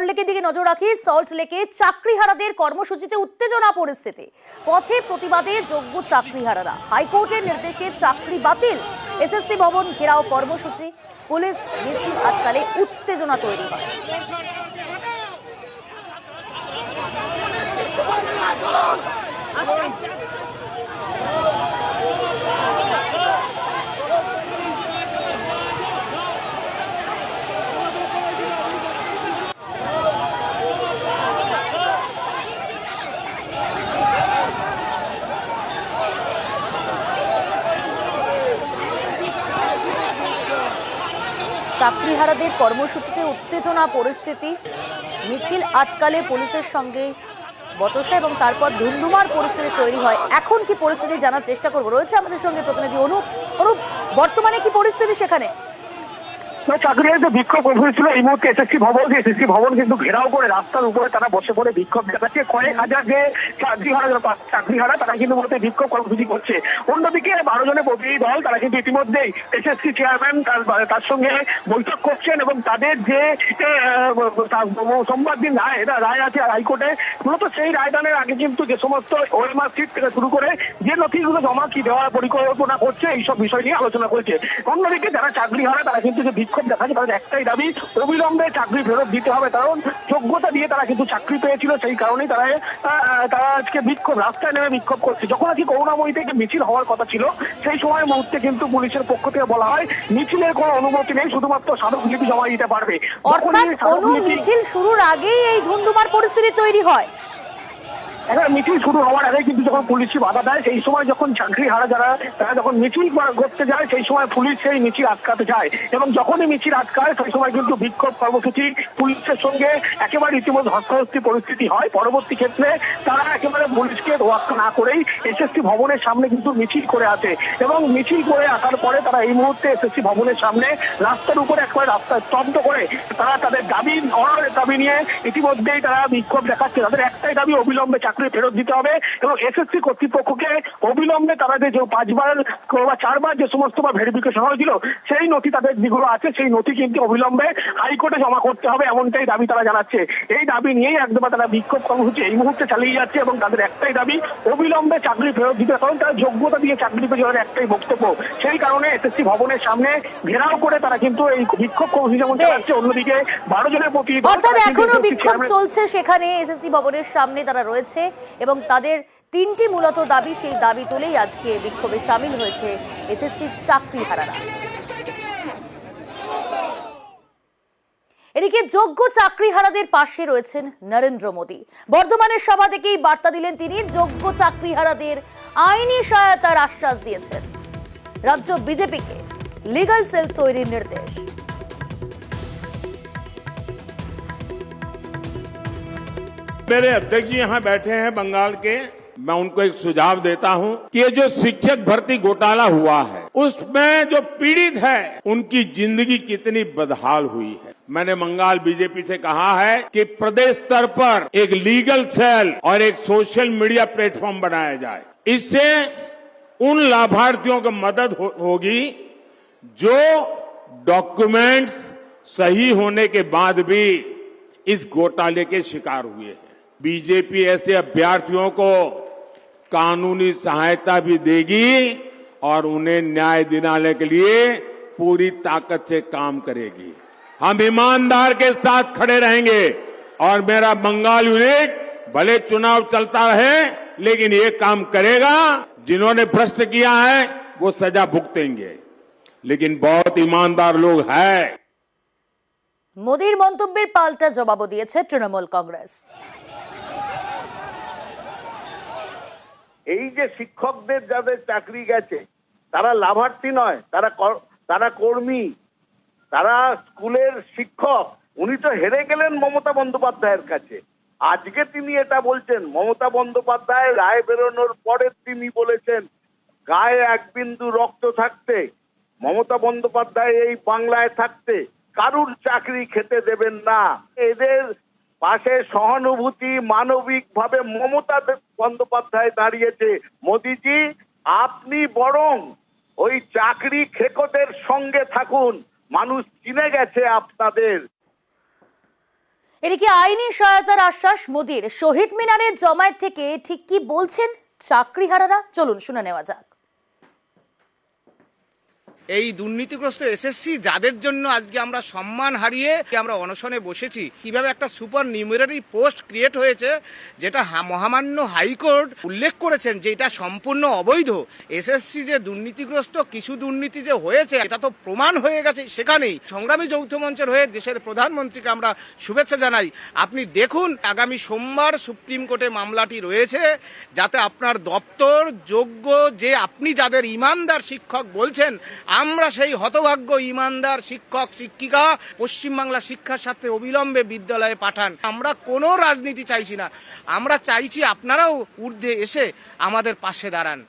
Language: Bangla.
লেকের দিকে নজর রাখি। সল্ট লেকে চাকরিহারাদের কর্মসূচিতে উত্তেজনা পরিস্থিতি। পথে প্রতিবাদে যোগ্য চাকরিহারারা। হাইকোর্টের নির্দেশে চাকরি বাতিল। এসএসসি ভবন ঘেরাও কর্মসূচি। পুলিশ মিছিল আটকালে উত্তেজনা তৈরি হয়। চাকরিহারাদের কর্মসূচিতে উত্তেজনা পরিস্থিতি। মিছিল আটকালে পুলিশের সঙ্গে বচসা এবং তারপর ধুন্ধুমার পরিস্থিতি তৈরি হয়। এখন কি পরিস্থিতি জানার চেষ্টা করব। রয়েছে আমাদের সঙ্গে প্রতিনিধি অনুপ। অনুপ, বর্তমানে কি পরিস্থিতি সেখানে? চাকরিহারাদের বিক্ষোভ হয়েছিল এই মুহূর্তে এসএসসি ভবন কিন্তু ঘেরাও করে রাস্তার উপরে তারা বসে পড়ে বিক্ষোভ দেখাচ্ছে। কয়েক হাজার যে চাকরিহারা তারা কিন্তু মূলত বিক্ষোভ কর্মসূচি করছে। অন্যদিকে 12 জনের প্রতিনিধি দল তারা কিন্তু ইতিমধ্যেই এসএসসি চেয়ারম্যান তার সঙ্গে বৈঠক করছেন এবং তাদের যে সোমবার দিন রায় আছে হাইকোর্টে, মূলত সেই রায়দানের আগে কিন্তু যে সমস্ত ওএমআর সিট থেকে শুরু করে যে নথিগুলো জমা কি দেওয়ার পরিকল্পনা করছে এইসব বিষয় নিয়ে আলোচনা করেছে। অন্যদিকে যারা চাকরিহারা তারা কিন্তু যে বিক্ষোভ দেখাচ্ছে তাদের একটাই দাবি, অবিলম্বে চাকরি ফেরত দিতে হবে। কারণ যোগ্যতা দিয়ে তারা কিন্তু চাকরি পেয়েছিল, সেই কারণেই তারা আজকে বিক্ষোভ রাস্তায় নেমে বিক্ষোভ করছে। যখন আজকে করুণাময়ী থেকে মিছিল হওয়ার কথা ছিল সেই সময় মুহূর্তে কিন্তু পুলিশের পক্ষ থেকে বলা হয় মিছিলের কোনো অনুমতি নেই, শুধুমাত্র স্মারকলিপি জমা দিতে পারবে। অর্থাৎ মিছিল শুরুর আগেই এই ধুন্ধুমার পরিস্থিতি তৈরি হয়। এখন মিছিল শুরু হওয়ার আগে কিন্তু যখন পুলিশ বাধা দেয়, সেই সময় যখন চাকরিহারা তারা যখন মিছিল করতে যায় সেই সময় পুলিশ সেই মিছিল আটকাতে যায় এবং যখনই মিছিল আটকায় সেই সময় কিন্তু বিক্ষোভ কর্মসূচি পুলিশের সঙ্গে একেবারে ইতিমধ্যে হস্তাহস্তি পরিস্থিতি হয়। পরবর্তী ক্ষেত্রে তারা একেবারে পুলিশকে তোয়াক্কা না করেই এসএসসি ভবনের সামনে কিন্তু মিছিল করে আসে এবং মিছিল করে আসার পরে তারা এই মুহূর্তে এসএসসি ভবনের সামনে রাস্তার উপরে একবারে রাস্তা স্তব্ধ করে তারা তাদের দাবি নিয়ে ইতিমধ্যেই তারা বিক্ষোভ দেখাচ্ছে। তাদের একটাই দাবি, অবিলম্বে চাকরি ফেরত দিতে হবে এবং এসএসসি কর্তৃপক্ষকে অবিলম্বে তারা যে 5 বার বা 4 বার যে সমস্ত ভেরিফিকেশন হয়েছিল সেই নথি তাদের যেগুলো আছে সেই নথি কিন্তু অবিলম্বে হাইকোর্টে জমা করতে হবে, এমনটাই দাবি তারা জানাচ্ছে। এই দাবি নিয়েই একদম তারা বিক্ষোভ কর্মসূচি এই মুহূর্তে চালিয়ে যাচ্ছে এবং তাদের একটাই দাবি, অবিলম্বে চাকরি ফেরত দিতে। কারণ তারা যোগ্যতা দিয়ে চাকরি পেয়ে একটাই বক্তব্য, সেই কারণে এসএসসি ভবনের সামনে ঘেরাও করে তারা কিন্তু এই বিক্ষোভ কর্মসূচি যেমন চালাচ্ছে। অন্যদিকে 12 জনের প্রতিনিধি অর্থাৎ এখনো বিক্ষোভ চলছে সেখানে এসএসসি ভবনের সামনে তারা রয়েছে এবং তাদের 3টি মূলত দাবি, সেই দাবি তুলেই আজকে বিক্ষোভে সামিল হয়েছে এসএসসির চাকরিহারারা। এদিকে যোগ্য চাকরিহারাদের পাশে রয়েছেন নরেন্দ্র মোদী। বর্ধমানের সভা থেকেই বার্তা দিলেন তিনি, যোগ্য চাকরিহারাদের আইনি সহায়তার আশ্বাস দিয়েছেন। রাজ্য বিজেপিকে লিগ্যাল সেল তৈরির নির্দেশ। मेरे अध्यक्ष जी यहाँ बैठे हैं बंगाल के, मैं उनको एक सुझाव देता हूँ कि ये जो शिक्षक भर्ती घोटाला हुआ है उसमें जो पीड़ित है उनकी जिंदगी कितनी बदहाल हुई है। मैंने बंगाल बीजेपी से कहा है कि प्रदेश स्तर पर एक लीगल सेल और एक सोशल मीडिया प्लेटफॉर्म बनाया जाए। इससे उन लाभार्थियों को मदद होगी जो डॉक्यूमेंट्स सही होने के बाद भी इस घोटाले के शिकार हुए हैं। बीजेपी ऐसे अभ्यर्थियों को कानूनी सहायता भी देगी और उन्हें न्याय दिलाने के लिए पूरी ताकत से काम करेगी। हम ईमानदार के साथ खड़े रहेंगे और मेरा बंगाल यूनिट भले चुनाव चलता रहे लेकिन ये काम करेगा। जिन्होंने भ्रष्ट किया है वो सजा भुगतेंगे, लेकिन बहुत ईमानदार लोग हैं। মোদীর মন্তব্যের পাল্টা জবাবও দিয়েছে তৃণমূল কংগ্রেস। এই যে শিক্ষকদের যাদের চাকরি গেছে তারা লাভার্থী নয়, তারা কর্মী, তারা স্কুলের শিক্ষক। উনি তো হেরে গেলেন মমতা বন্দ্যোপাধ্যায়ের কাছে। আজকে তিনি এটা বলছেন, মমতা বন্দ্যোপাধ্যায় রায় বেরোনোর পরে তিনি বলেছেন গায়ে এক বিন্দু রক্ত থাকতে, মমতা বন্দ্যোপাধ্যায় এই বাংলায় থাকতে কারুর চাকরি খেতে দেবেন না। এদের পাশে সহানুভূতি মানবিক ভাবে মমতা বন্দ্যোপাধ্যায় দাঁড়িয়েছে। মোদিজি, আপনি বরং ওই চাকরি খেকোদের সঙ্গে থাকুন, মানুষ চিনে গেছে আপনাদের। এদিকে আইনি সহায়তার আশ্বাস মোদির। শহীদ মিনারের জমায়েত থেকে ঠিক কি বলছেন চাকরিহারারা, চলুন শুনে নেওয়া যাক। এই দুর্নীতিগ্রস্ত এসএসসি যাদের জন্য আজকে আমরা সম্মান হারিয়ে আমরা অনশনে বসেছি, কিভাবে একটা সুপার নিউমেরারি পোস্ট ক্রিয়েট হয়েছে যেটা মহামান্য হাইকোর্ট উল্লেখ করেছেন যে এটা সম্পূর্ণ অবৈধ। এসএসসি যে দুর্নীতিগ্রস্ত, কিছু দুর্নীতি যে হয়েছে এটা তো প্রমাণ হয়ে গেছে। সেখানেই সংগ্রামী যৌথ মঞ্চের হয়ে দেশের প্রধানমন্ত্রীকে আমরা শুভেচ্ছা জানাই। আপনি দেখুন আগামী সোমবার সুপ্রিম কোর্টে মামলাটি রয়েছে, যাতে আপনার দপ্তর যোগ্য যে আপনি যাদের ইমানদার শিক্ষক বলছেন, আমরা সেই হতভাগ্য ইমানদার শিক্ষক শিক্ষিকা পশ্চিমবাংলা শিক্ষার সাথে অবিলম্বে বিদ্যালয়ে পাঠান। আমরা কোনো রাজনীতি চাইছি না, আমরা চাইছি আপনারাও ঊর্ধ্বে এসে আমাদের পাশে দাঁড়ান।